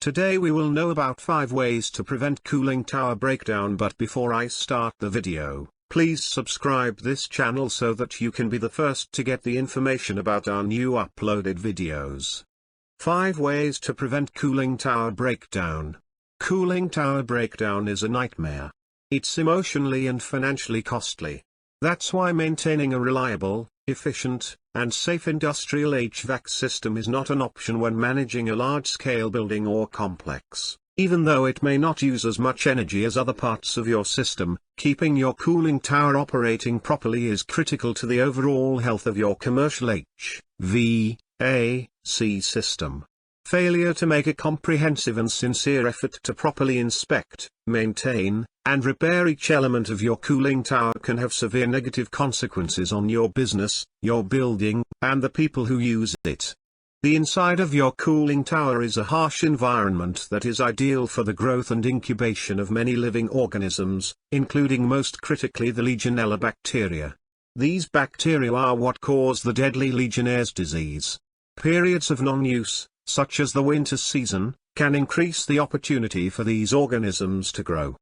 Today we will know about 5 ways to prevent cooling tower breakdown, but before I start the video, please subscribe this channel so that you can be the first to get the information about our new uploaded videos. 5 ways to prevent cooling tower breakdown. Cooling tower breakdown is a nightmare. It's emotionally and financially costly. That's why maintaining a reliable, efficient, and safe industrial HVAC system is not an option when managing a large-scale building or complex. Even though it may not use as much energy as other parts of your system, keeping your cooling tower operating properly is critical to the overall health of your commercial HVAC system. Failure to make a comprehensive and sincere effort to properly inspect, maintain, and repair each element of your cooling tower can have severe negative consequences on your business, your building, and the people who use it. The inside of your cooling tower is a harsh environment that is ideal for the growth and incubation of many living organisms, including most critically the Legionella bacteria. These bacteria are what cause the deadly Legionnaire's disease. Periods of non-use, such as the winter season, can increase the opportunity for these organisms to grow.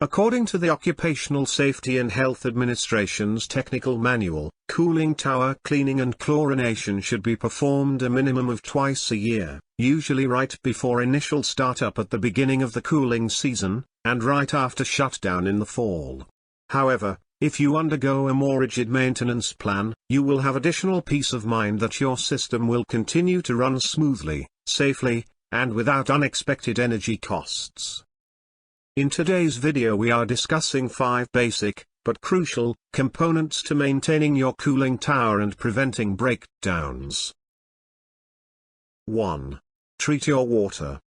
According to the Occupational Safety and Health Administration's Technical Manual, cooling tower cleaning and chlorination should be performed a minimum of twice a year, usually right before initial startup at the beginning of the cooling season, and right after shutdown in the fall. However, if you undergo a more rigid maintenance plan, you will have additional peace of mind that your system will continue to run smoothly, safely, and without unexpected energy costs. In today's video we are discussing 5 basic, but crucial, components to maintaining your cooling tower and preventing breakdowns. 1. Treat your water.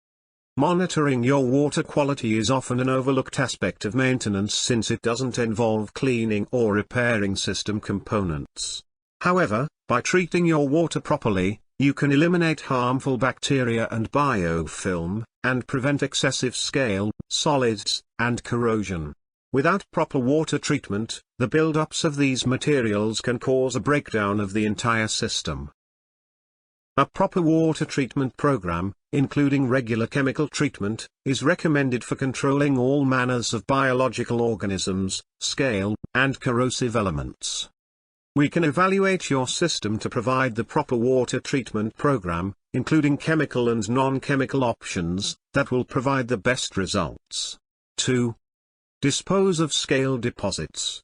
Monitoring your water quality is often an overlooked aspect of maintenance since it doesn't involve cleaning or repairing system components. However, by treating your water properly, you can eliminate harmful bacteria and biofilm, and prevent excessive scale, solids, and corrosion. Without proper water treatment, the buildups of these materials can cause a breakdown of the entire system. A proper water treatment program, including regular chemical treatment, is recommended for controlling all manners of biological organisms, scale, and corrosive elements. We can evaluate your system to provide the proper water treatment program, including chemical and non-chemical options, that will provide the best results. 2. Dispose of scale deposits.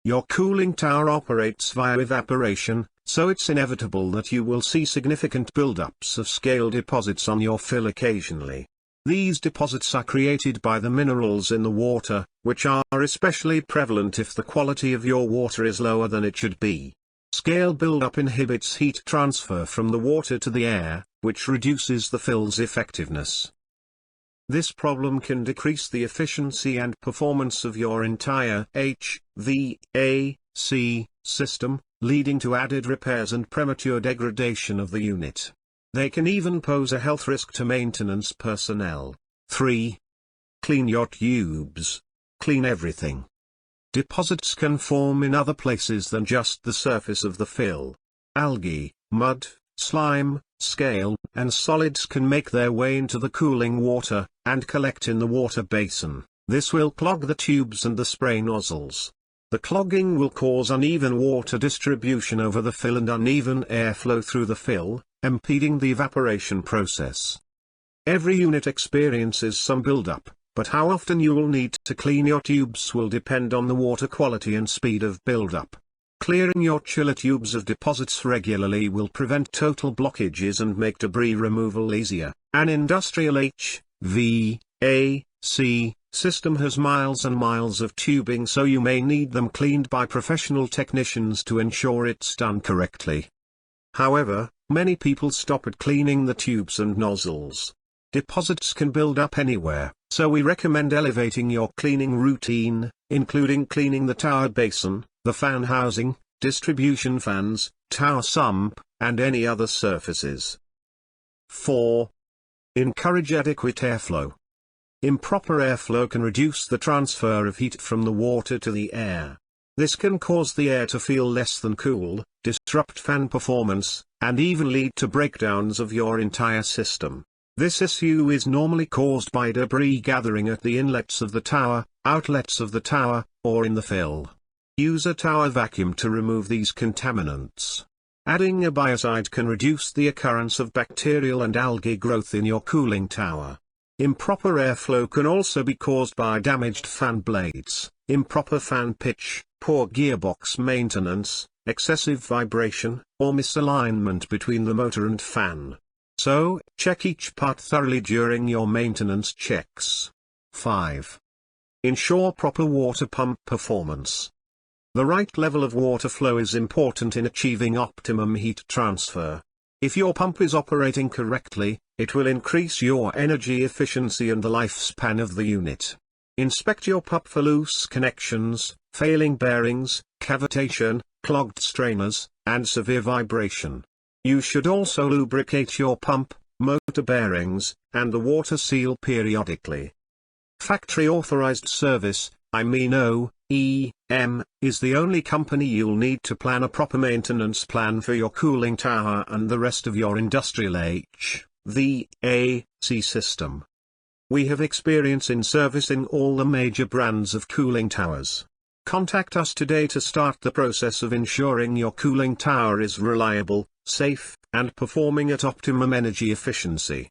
Your cooling tower operates via evaporation, so it's inevitable that you will see significant buildups of scale deposits on your fill occasionally. These deposits are created by the minerals in the water, which are especially prevalent if the quality of your water is lower than it should be. Scale buildup inhibits heat transfer from the water to the air, which reduces the fill's effectiveness. This problem can decrease the efficiency and performance of your entire HVAC system, leading to added repairs and premature degradation of the unit. They can even pose a health risk to maintenance personnel. 3. Clean your tubes. Clean everything. Deposits can form in other places than just the surface of the fill. Algae, mud, slime, scale, and solids can make their way into the cooling water, and collect in the water basin. This will clog the tubes and the spray nozzles. The clogging will cause uneven water distribution over the fill and uneven airflow through the fill, impeding the evaporation process. Every unit experiences some buildup, but how often you will need to clean your tubes will depend on the water quality and speed of buildup. Clearing your chiller tubes of deposits regularly will prevent total blockages and make debris removal easier. An industrial HVAC system has miles and miles of tubing, so you may need them cleaned by professional technicians to ensure it's done correctly. However, many people stop at cleaning the tubes and nozzles. Deposits can build up anywhere, so we recommend elevating your cleaning routine, including cleaning the tower basin, the fan housing, distribution fans, tower sump, and any other surfaces. 4. Encourage adequate airflow. Improper airflow can reduce the transfer of heat from the water to the air. This can cause the air to feel less than cool, disrupt fan performance, and even lead to breakdowns of your entire system. This issue is normally caused by debris gathering at the inlets of the tower, outlets of the tower, or in the fill. Use a tower vacuum to remove these contaminants. Adding a biocide can reduce the occurrence of bacterial and algae growth in your cooling tower. Improper airflow can also be caused by damaged fan blades, improper fan pitch, poor gearbox maintenance, excessive vibration, or misalignment between the motor and fan. So, check each part thoroughly during your maintenance checks. 5. Ensure proper water pump performance. The right level of water flow is important in achieving optimum heat transfer. If your pump is operating correctly, it will increase your energy efficiency and the lifespan of the unit. Inspect your pump for loose connections, failing bearings, cavitation, clogged strainers, and severe vibration. You should also lubricate your pump, motor bearings, and the water seal periodically. Factory authorized service, OEM, is the only company you'll need to plan a proper maintenance plan for your cooling tower and the rest of your industrial HVAC system. We have experience in servicing all the major brands of cooling towers. Contact us today to start the process of ensuring your cooling tower is reliable, safe, and performing at optimum energy efficiency.